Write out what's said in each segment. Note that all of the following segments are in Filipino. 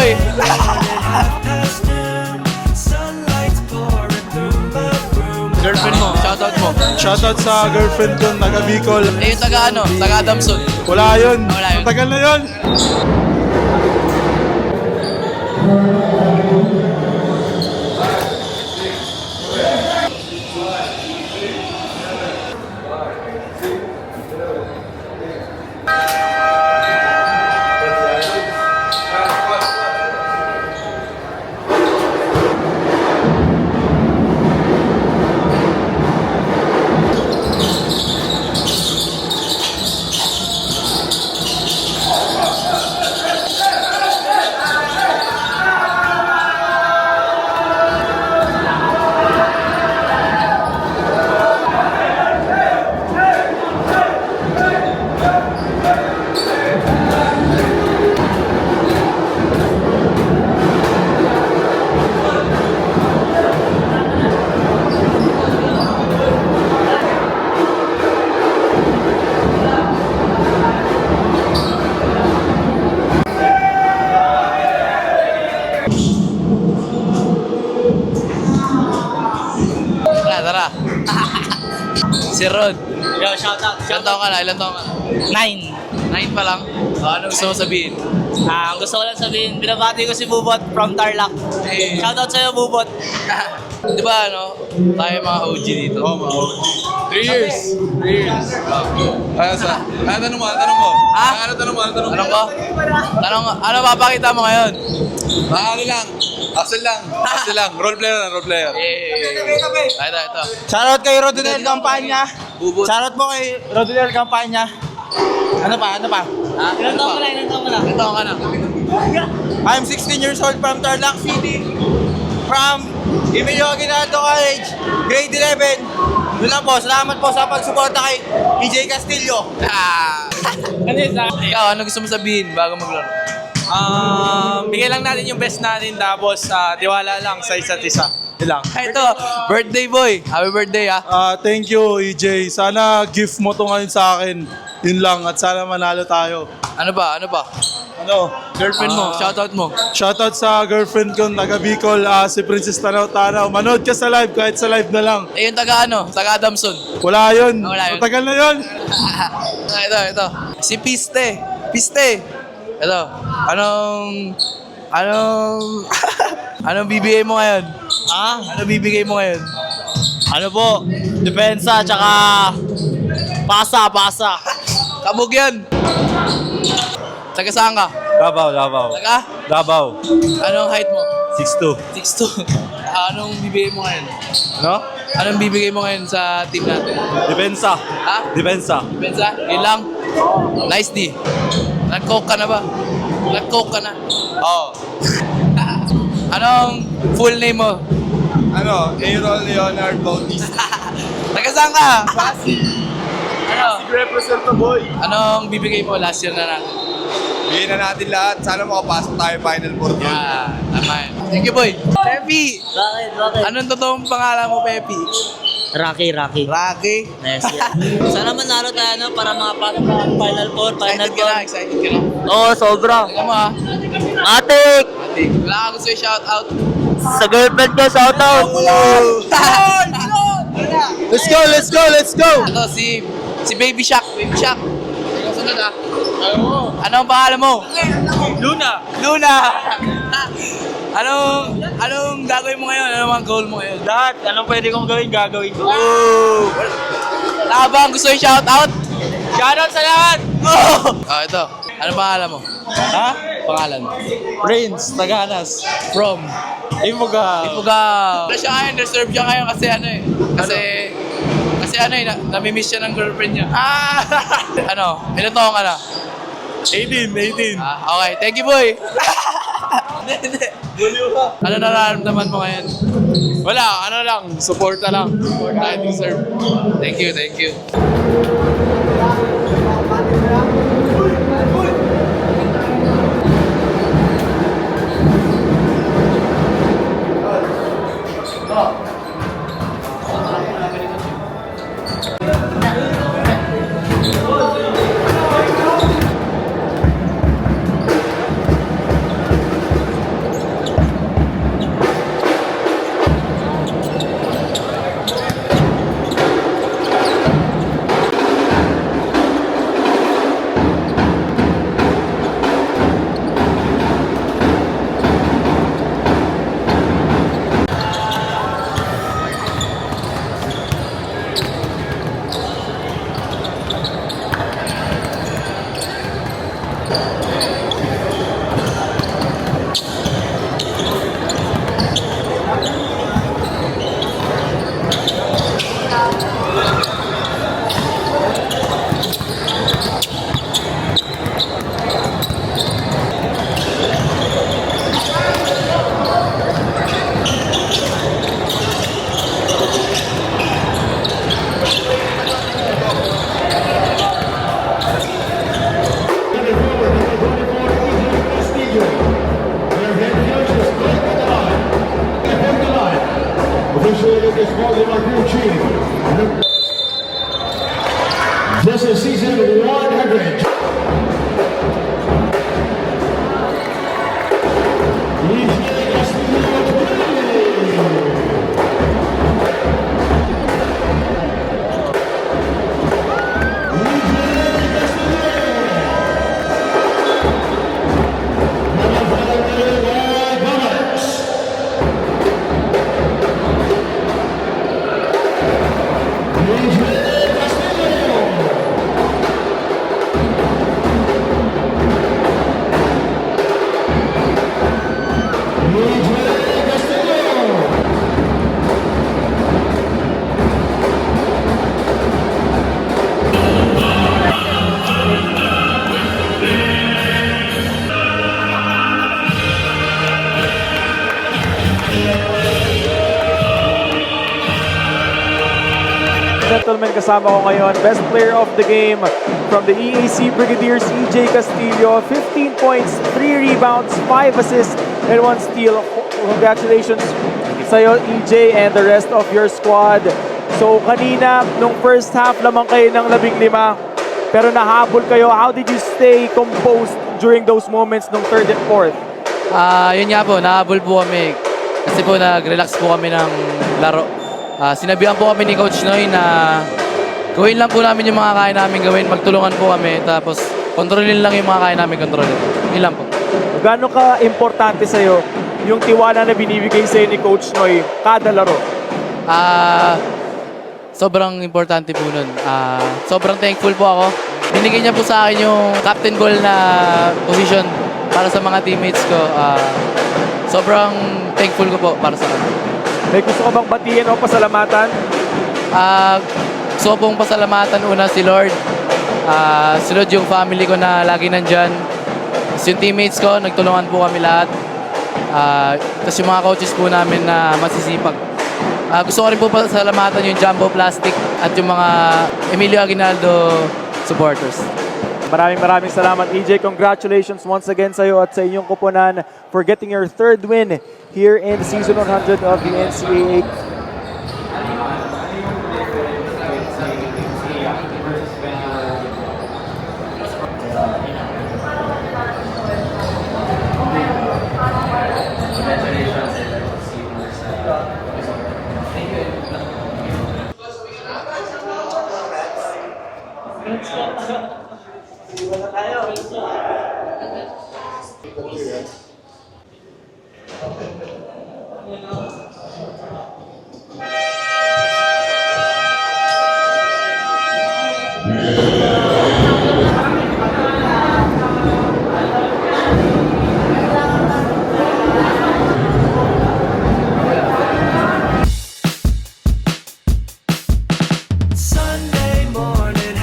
boy. Girlfriend mo, shoutout mo. Shoutout sa girlfriend ko, taga Bicol. Eh, yung taga ano? Taga Adamson. Wala yun. Wala yun. Matagal na yun. Tara. Si Rod. Yo, shoutout. Ilan taon ka na? Ilan taon ka na? 9. 9 pa lang? Ano gusto mo sabihin? Ang gusto ko lang sabihin, binabati ko si Bubot from Tarlac. Eh. Shoutout sa'yo, Bubot. Di ba ano? Tayo mga OG dito. Oo, mga 3 years. 3 years. Tanong mo. Ha? Tanong mo. Anong ko? Ano papakita mo ngayon? Ano lang. Axel lang. Role player. Ito. Shoutout kay Rodinel Campanya. Bubot. Shoutout mo kay Rodinel Campanya. Ano pa? Ha? Ilan taon ka na? Ilan taon ka na? I'm 16 years old from Tarlac City. From Emilio Aguinaldo College, grade 11. Yun lang po, salamat po sa pagsuporta kay EJ Castillo. Ikaw, ano gusto mo sabihin bago maglaro? Bigyan lang natin yung best natin tapos tiwala lang sa isa't isa. Yun lang. Ito, birthday boy. Happy birthday ha. Thank you, EJ. Sana gift mo to ngayon sa akin. Yun lang. At sana manalo tayo. Ano ba? Ano? Girlfriend mo, shoutout mo. Shoutout sa girlfriend ko, taga Bicol, si Princess Tanaw. Manood ka sa live, kahit sa live na lang. Eh, yung taga ano? Taga Adamson. Wala yun. Wala yun. Matagal na yun. ito. Si Piste. Ito. Anong bibigay mo ngayon? Ano bibigay mo ngayon? Ano po? Depensa, tsaka pasa. Kabog yan. Taga saan ka? Davao. Taga? Davao. Anong height mo? 6'2". 6'2". Anong bibigay mo ngayon? Ano? Anong bibigay mo ngayon sa team natin? Depensa. Ha? Depensa. Benza? Yun lang? Nice D. Nag-coke ka na ba? Oo. Anong full name mo? Aaron Leonard Bautista. Taga saan ka? Ano? Represent the boy. Anong bibigay mo last year na natin? Bigyan na natin lahat. Sana makapasok tayo Final Four doon. Tama yan. Thank you, boy. Pepi! Bakit? Anong totoong pangalan mo, Pepi? Rocky. Rocky? Yes, yeah. Sana manalo tayo para makapasok sa Final Four. Excited ka na? Oo, sobra. Teka mo ha. Matik! Wala ka gusto yung shoutout? Sa girlfriend ko, shoutout! Let's go! Ito, si Baby Shark. Ikaw sunod ha. Anong pangalan mo? Luna! Anong gagawin mo ngayon? Anong mga goal mo ngayon? Lahat, anong pwede kong gagawin ko. Wala ka ba ang gusto yung shoutout? Shoutout sa lahat! Ito. Anong pangalan mo? Ha? Pangalan? Prince, Taganas. From? Imuga. Wala siya ngayon, reserve siya ngayon kasi namimiss siya ng girlfriend niya. Ilan taong ka na? 18. Okay, thank you, boy. Hindi. Ano nararamdaman mo ngayon? Wala, suporta lang. I deserve. Thank you. Officiating is Baltimore crew chief. This is season 100. Gentlemen, kasama ko ngayon, best player of the game from the EAC Brigadiers, EJ Castillo. 15 points, 3 rebounds, 5 assists, and 1 steal. Congratulations sa'yo, EJ, and the rest of your squad. So, kanina, nung first half, lamang kayo ng 15, pero nahabol kayo. How did you stay composed during those moments nung third and fourth? Yun nga po, nahabol po kami. Kasi po nag-relax po kami ng laro. Sinabihan po kami ni Coach Noy na gawin lang po namin yung mga kaya namin gawin, magtulungan po kami, tapos kontrolin lang yung mga kaya namin kontrolin. Yun lang po. Gaano ka importante sa'yo yung tiwala na binibigay sa'yo ni Coach Noy kada laro? Sobrang importante po nun. Sobrang thankful po ako. Binigay niya po sa akin yung captain ball na position para sa mga teammates ko. Sobrang thankful ko po para sa akin. May gusto ko bang batiin o pasalamatan? Gusto ko pong pasalamatan una si Lord. Sunod yung family ko na lagi nandyan. Tapos yung teammates ko, nagtulungan po kami lahat. Tapos yung mga coaches po namin na masisipag. Gusto ko rin po pasalamatan yung Jumbo Plastic at yung mga Emilio Aguinaldo supporters. Maraming salamat, EJ. Congratulations once again sa iyo at sa inyong kupunan for getting your third win here in season 100 of the NCAA. Sunday morning,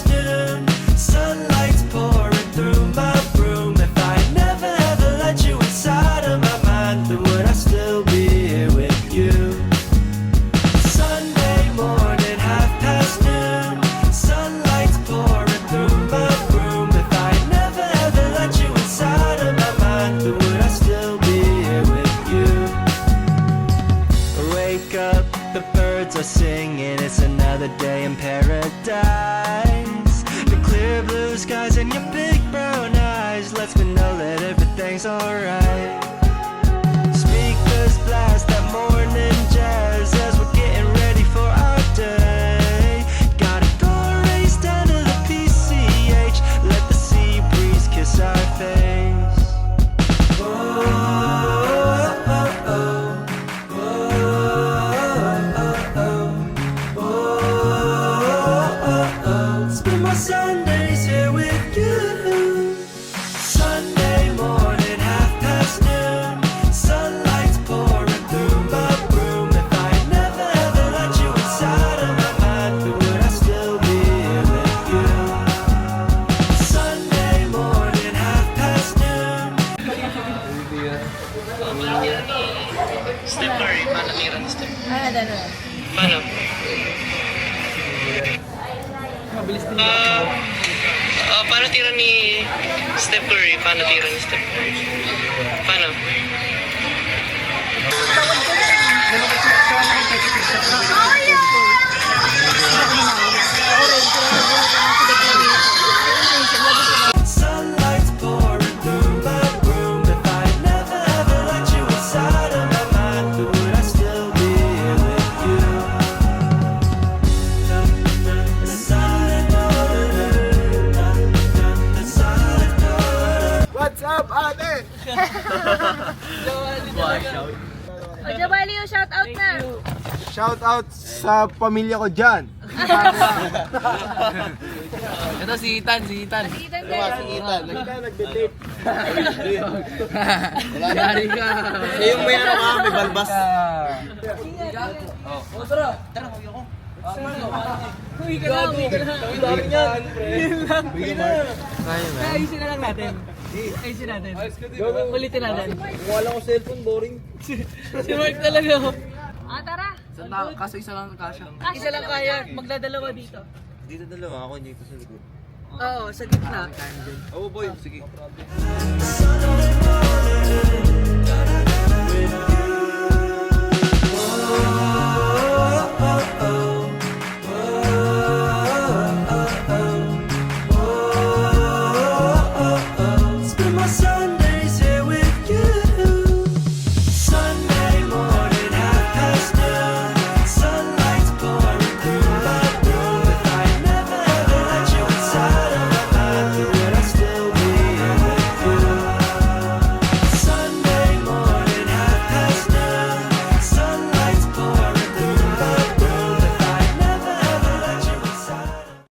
noon, sunlight's pouring through my room. If I never ever let you inside of my mind, then would I still be here with you? Sunday morning, noon, sunlight's pouring through my room. If I never ever let you inside of my mind, then would I still be here with you? Wake up, the birds are singing, it's another day in paradise. The clear blue skies and your big brown eyes lets me know that everything's alright. Speakers blast that morning jazz as we're getting ready for our day. Gotta go race down to the PCH, let the sea breeze kiss our face. Spend my Sundays here with you. Sunday morning, noon, sunlight's pouring through my room. If I never ever let you inside of my mind, then would I still be here with you? Sunday morning, noon. Steph Curry, paano tira ni Steph? Paano? Paano tira ni Steph Curry? Paano tira ni Steph Curry? Paano? shout out sa pamilya ko dyan. Ito si Ethan. Nagbe-date. Yari ka. Yung may ano ka, may balbas. Ayusin na lang natin. Ulitin natin. Wala ko cellphone, boring. Si Mark talaga. Tara. Kaso isa lang kasha. Isa lang kaya. Magdadalawa dito. Dito dalawa, ako dito sa likod. Oo, sa gitna. Oh boy, sige. Sun on the morning,